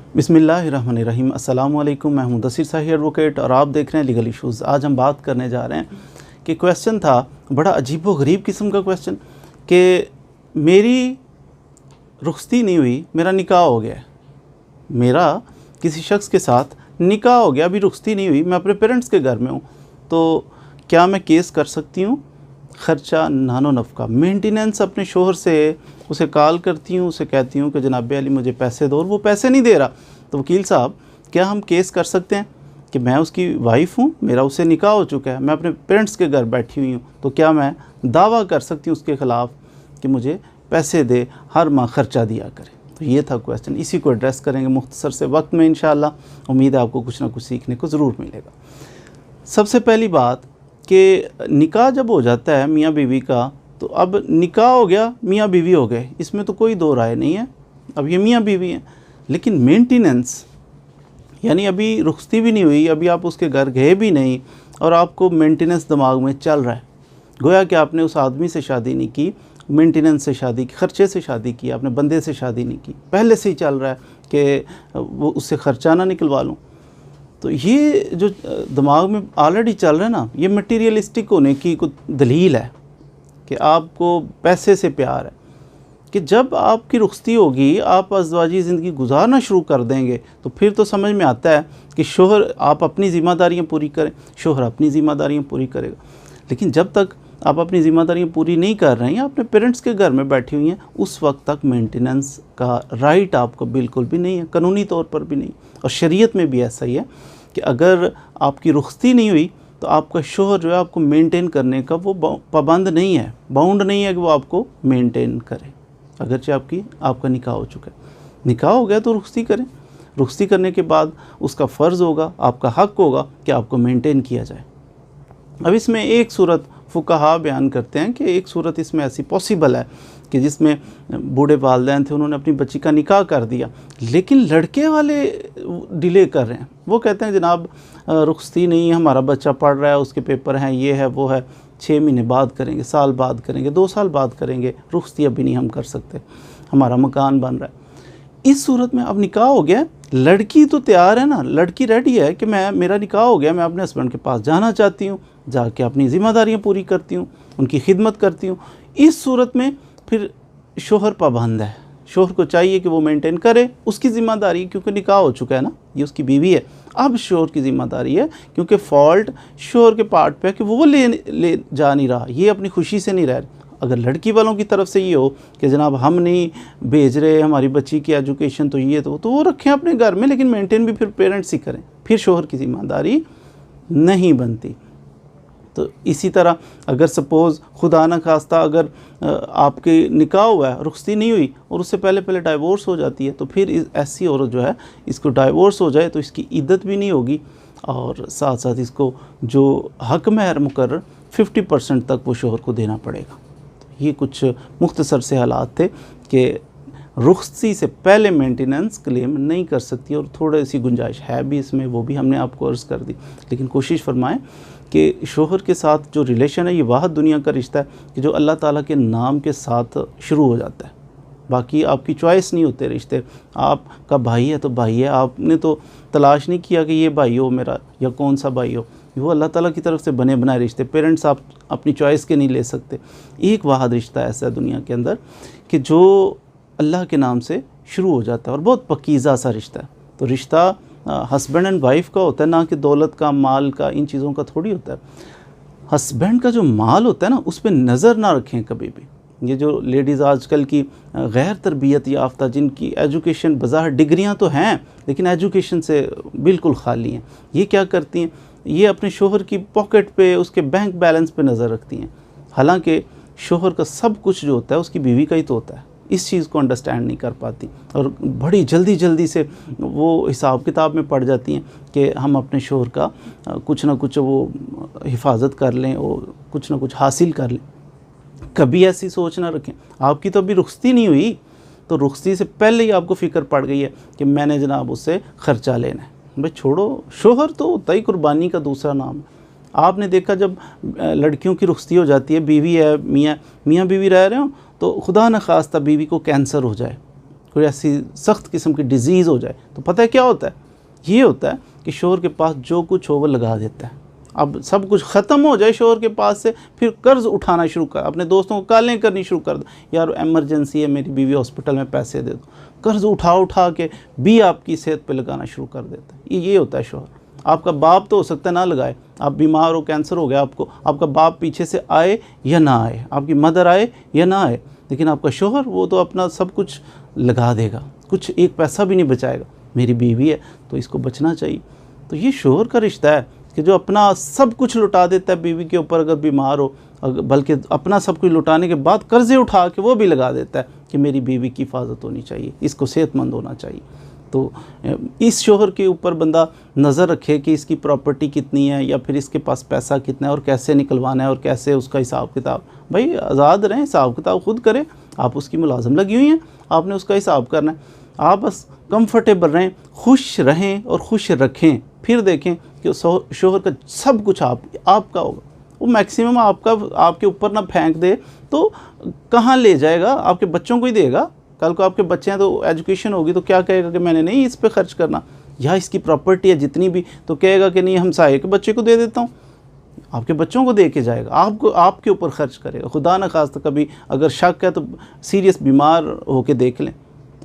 बिस्मिल्लाहिर्रहमानिर्रहीम। अस्सलाम वालेकुम। मैं हूं दसीर शाही एडवोकेट और आप देख रहे हैं लीगल इश्यूज़। आज हम बात करने जा रहे हैं कि क्वेश्चन था बड़ा अजीब व गरीब किस्म का क्वेश्चन कि मेरी रुखसती नहीं हुई, मेरा निकाह हो गया है। मेरा किसी शख्स के साथ निकाह हो गया, अभी रुखसती नहीं हुई, मैं अपने पेरेंट्स के घर में हूँ, तो क्या मैं केस कर सकती हूँ? ख़र्चा नानो नफ़का, मेंटेनेंस अपने शोहर से उसे कॉल करती हूँ, उसे कहती हूँ कि जनाब अली मुझे पैसे दो, और वो पैसे नहीं दे रहा, तो वकील साहब क्या हम केस कर सकते हैं कि मैं उसकी वाइफ हूँ, मेरा उससे निकाह हो चुका है, मैं अपने पेरेंट्स के घर बैठी हुई हूँ, तो क्या मैं दावा कर सकती हूँ उसके ख़िलाफ़ कि मुझे पैसे दे, हर माह ख़र्चा दिया करे? तो ये था क्वेश्चन, इसी को एड्रेस करेंगे मुख्तसर से वक्त में इंशाअल्लाह। उम्मीद है आपको कुछ ना कुछ सीखने को ज़रूर मिलेगा। सबसे पहली बात कि निकाह जब हो जाता है मियाँ बीवी का, तो अब निकाह हो गया, मियाँ बीवी हो गए, इसमें तो कोई दो राय नहीं है, अब ये मियाँ बीवी हैं। लेकिन मेंटेनेंस यानी अभी रुखसती भी नहीं हुई, अभी आप उसके घर गए भी नहीं और आपको मेंटेनेंस दिमाग में चल रहा है, गोया कि आपने उस आदमी से शादी नहीं की, मेंटेनेंस से शादी की, ख़र्चे से शादी की, आपने बंदे से शादी नहीं की, पहले से ही चल रहा है कि वो उससे ख़र्चा ना निकलवा लूँ। तो ये जो दिमाग में ऑलरेडी चल रहा है ना, ये मटीरियलिस्टिक होने की कुछ दलील है कि आपको पैसे से प्यार है, कि जब आपकी रुखसती होगी, आप अज़वाजी ज़िंदगी गुजारना शुरू कर देंगे, तो फिर तो समझ में आता है कि शोहर आप अपनी ज़िम्मेदारियाँ पूरी करें, शोहर अपनी ज़िम्मेदारियाँ पूरी करेगा। लेकिन जब तक आप अपनी ज़िम्मेदारियाँ पूरी नहीं कर रहे हैं, अपने पेरेंट्स के घर में बैठी हुई हैं, उस वक्त तक मेंटेनेंस का राइट आपको बिल्कुल भी नहीं है, कानूनी तौर पर भी नहीं। और शरीयत में भी ऐसा ही है कि अगर आपकी रुखसती नहीं हुई तो आपका शोहर जो है आपको मेंटेन करने का वो पाबंद नहीं है, बाउंड नहीं है कि वो आपको मेंटेन करे, अगरचे आपका निकाह हो चुका है। निकाह हो गया तो रुखसती करें, रुखसती करने के बाद उसका फ़र्ज़ होगा, आपका हक़ होगा कि आपको मेंटेन किया जाए। अब इसमें एक सूरत फुक़हा बयान करते हैं कि एक सूरत इसमें ऐसी पॉसिबल है कि जिसमें बूढ़े वालिदैन थे, उन्होंने अपनी बच्ची का निकाह कर दिया, लेकिन लड़के वाले डिले कर रहे हैं। वो कहते हैं जनाब रुखसती नहीं, हमारा बच्चा पढ़ रहा है, उसके पेपर हैं, ये है वो है, 6 महीने बाद करेंगे, साल बाद करेंगे, 2 साल बाद करेंगे, रुखसती अभी नहीं हम कर सकते, हमारा मकान बन रहा है। इस सूरत में अब निकाह हो गया, लड़की तो तैयार है ना, लड़की रेडी है कि मेरा निकाह हो गया, मैं अपने हस्बैंड के पास जाना चाहती हूँ, जाके अपनी ज़िम्मेदारियाँ पूरी करती हूँ, उनकी खिदमत करती हूँ। इस सूरत में फिर शोहर पाबंद है, शोहर को चाहिए कि वो मेंटेन करे उसकी ज़िम्मेदारी, क्योंकि निकाह हो चुका है ना, ये उसकी बीवी है। अब शोहर की ज़िम्मेदारी है, क्योंकि फ़ॉल्ट शोहर के पार्ट पे है कि वो ले जा नहीं रहा, ये अपनी खुशी से नहीं रह रहा। अगर लड़की वालों की तरफ से ये हो कि जनाब हम नहीं भेज रहे, हमारी बच्ची की एजुकेशन तो ये तो वो रखें अपने घर में, लेकिन मेंटेन भी फिर पेरेंट्स ही करें, फिर शोहर की ज़िम्मेदारी नहीं बनती। तो इसी तरह अगर सपोज़ खुदा न खास्ता अगर आपके निकाह हुआ है, रुखसती नहीं हुई और उससे पहले डाइवोर्स हो जाती है, तो फिर ऐसी औरत जो है, इसको डाइवोर्स हो जाए तो इसकी इद्दत भी नहीं होगी, और साथ साथ इसको जो हक़ महर मुकर्रर 50% तक वो शोहर को देना पड़ेगा। तो ये कुछ मुख्तसर से हालात थे कि रुखसती से पहले मेंटेनेंस क्लेम नहीं कर सकती, और थोड़ी सी गुंजाइश है भी इसमें, वो भी हमने आपको अर्ज़ कर दी। लेकिन कोशिश फरमाएं कि शोहर के साथ जो रिलेशन है, ये वाहद दुनिया का रिश्ता है कि जो अल्लाह ताला के नाम के साथ शुरू हो जाता है। बाकी आपकी चॉइस नहीं होते रिश्ते, आपका भाई है तो भाई है, आपने तो तलाश नहीं किया कि ये भाई हो मेरा या कौन सा भाई हो, वो अल्लाह ताला की तरफ से बने बनाए रिश्ते, पेरेंट्स आप अपनी चॉइस के नहीं ले सकते। एक वाहद रिश्ता ऐसा है दुनिया के अंदर कि जो अल्लाह के नाम से शुरू हो जाता है और बहुत पकीज़ा सा रिश्ता है। तो रिश्ता हस्बैंड एंड वाइफ का होता है, ना कि दौलत का, माल का, इन चीज़ों का थोड़ी होता है। हस्बैंड का जो माल होता है ना, उस पर नज़र ना रखें कभी भी। ये जो लेडीज़ आजकल की गैर तरबियत याफ्ता, जिनकी एजुकेशन बज़ाहिर डिग्रियां तो हैं लेकिन एजुकेशन से बिल्कुल खाली हैं, ये क्या करती हैं, ये अपने शोहर की पॉकेट पे, उसके बैंक बैलेंस पे नज़र रखती हैं, हालांकि शोहर का सब कुछ जो होता है उसकी बीवी का ही तो होता है। इस चीज़ को अंडरस्टैंड नहीं कर पाती और बड़ी जल्दी से वो हिसाब किताब में पड़ जाती हैं कि हम अपने शोहर का कुछ ना कुछ वो हिफाजत कर लें और कुछ ना कुछ हासिल कर लें। कभी ऐसी सोच ना रखें। आपकी तो अभी रुखसती नहीं हुई, तो रुखसती से पहले ही आपको फ़िक्र पड़ गई है कि मैंने जनाब उससे ख़र्चा लेना है। भाई छोड़ो, शोहर तो होता ही कुर्बानी का दूसरा नाम है। आपने देखा जब लड़कियों की रुखसती हो जाती है, बीवी है, मियाँ बीवी रह रहे हो, तो खुदा न खास्ता बीवी को कैंसर हो जाए कोई ऐसी सख्त किस्म की डिज़ीज़ हो जाए तो पता है क्या होता है, ये होता है कि शोहर के पास जो कुछ हो वो लगा देता है। अब सब कुछ ख़त्म हो जाए शोहर के पास से, फिर कर्ज़ उठाना शुरू कर, अपने दोस्तों को कॉलें करनी शुरू कर दो, यार एमरजेंसी है मेरी बीवी हॉस्पिटल में पैसे दे दो, कर्ज़ उठा के भी आपकी सेहत पे लगाना शुरू कर देता है। ये होता है शोहर। आपका बाप तो हो सकता है ना लगाए, आप बीमार हो, कैंसर हो गया आपको, आपका बाप पीछे से आए या ना आए, आपकी मदर आए या ना आए, लेकिन आपका शोहर वो तो अपना सब कुछ लगा देगा, कुछ एक पैसा भी नहीं बचाएगा। मेरी बीवी है तो इसको बचना चाहिए। तो ये शोहर का रिश्ता है कि जो अपना सब कुछ लुटा देता है बीवी के ऊपर अगर बीमार हो, बल्कि अपना सब कुछ लुटाने के बाद कर्ज़े उठा के वो भी लगा देता है कि मेरी बीवी की हिफाजत होनी चाहिए, इसको सेहतमंद होना चाहिए। तो इस शोहर के ऊपर बंदा नज़र रखे कि इसकी प्रॉपर्टी कितनी है या फिर इसके पास पैसा कितना है और कैसे निकलवाना है और कैसे उसका हिसाब किताब। भाई आज़ाद रहें, हिसाब किताब खुद करें, आप उसकी मुलाजम लगी हुई हैं, आपने उसका हिसाब करना है। आप बस कंफर्टेबल रहें, खुश रहें और खुश रखें, फिर देखें कि शोहर का सब कुछ आपका होगा। वो मैक्सिमम आपके ऊपर ना फेंक दे तो कहाँ ले जाएगा, आपके बच्चों को ही देगा। कल को आपके बच्चे हैं तो एजुकेशन होगी तो क्या कहेगा कि मैंने नहीं इस पे खर्च करना, या इसकी प्रॉपर्टी है जितनी भी तो कहेगा कि नहीं हमसाये के बच्चे को दे देता हूँ। आपके बच्चों को दे के जाएगा, आपको आपके ऊपर खर्च करेगा। खुदा न खास्ता कभी अगर शक है तो सीरियस बीमार होके देख लें,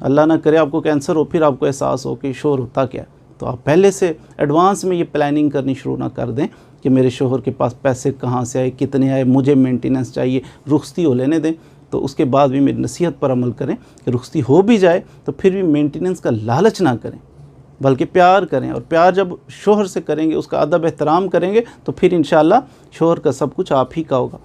अल्लाह ना करे आपको कैंसर हो, फिर आपको एहसास हो कि शोहर होता क्या। तो आप पहले से एडवांस में ये प्लानिंग करनी शुरू ना कर दें कि मेरे शोहर के पास पैसे कहाँ से आए, कितने आए, मुझे मेंटेनेंस चाहिए, रुखसती हो लेने दें। तो उसके बाद भी मेरी नसीहत पर अमल करें कि रुखसती हो भी जाए तो फिर भी मेंटेनेंस का लालच ना करें, बल्कि प्यार करें। और प्यार जब शोहर से करेंगे, उसका अदब एहतराम करेंगे तो फिर इंशाअल्लाह शोहर का सब कुछ आप ही का होगा।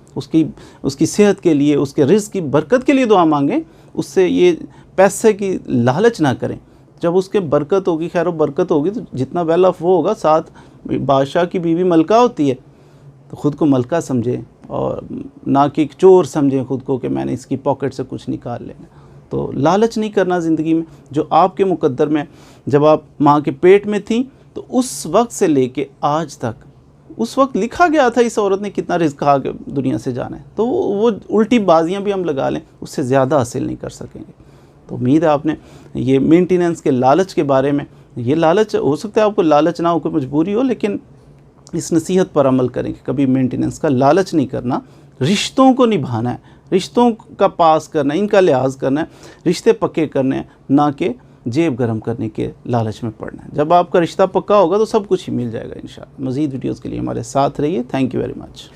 उसकी सेहत के लिए, उसके रिज़्क़ की बरकत के लिए दुआ मांगें, उससे ये पैसे की लालच ना करें। जब उसके बरकत होगी, खैर व बरकत होगी तो जितना वेल ऑफ वो होगा। साथ बादशाह की बीवी मलका होती है तो ख़ुद को मलका समझें और ना कि चोर समझें ख़ुद को कि मैंने इसकी पॉकेट से कुछ निकाल लेना। तो लालच नहीं करना ज़िंदगी में। जो आपके मुकद्दर में, जब आप माँ के पेट में थी तो उस वक्त से लेके आज तक, उस वक्त लिखा गया था इस औरत ने कितना रिज़्क़ खा के दुनिया से जाना है। तो वो उल्टी बाजियाँ भी हम लगा लें, उससे ज़्यादा हासिल नहीं कर सकेंगे। तो उम्मीद है आपने ये मेंटेनेंस के लालच के बारे में, ये लालच हो सकता है आपको लालच ना हो, कोई मजबूरी हो, लेकिन इस नसीहत पर अमल करें कि कभी मेंटेनेंस का लालच नहीं करना। रिश्तों को निभाना है, रिश्तों का पास करना है, इनका लिहाज करना है, रिश्ते पक्के करने हैं, ना कि जेब गर्म करने के लालच में पड़ना है। जब आपका रिश्ता पक्का होगा तो सब कुछ ही मिल जाएगा इंशाअल्लाह। मज़ीद वीडियोज़ के लिए हमारे साथ रहिए। Thank you very much.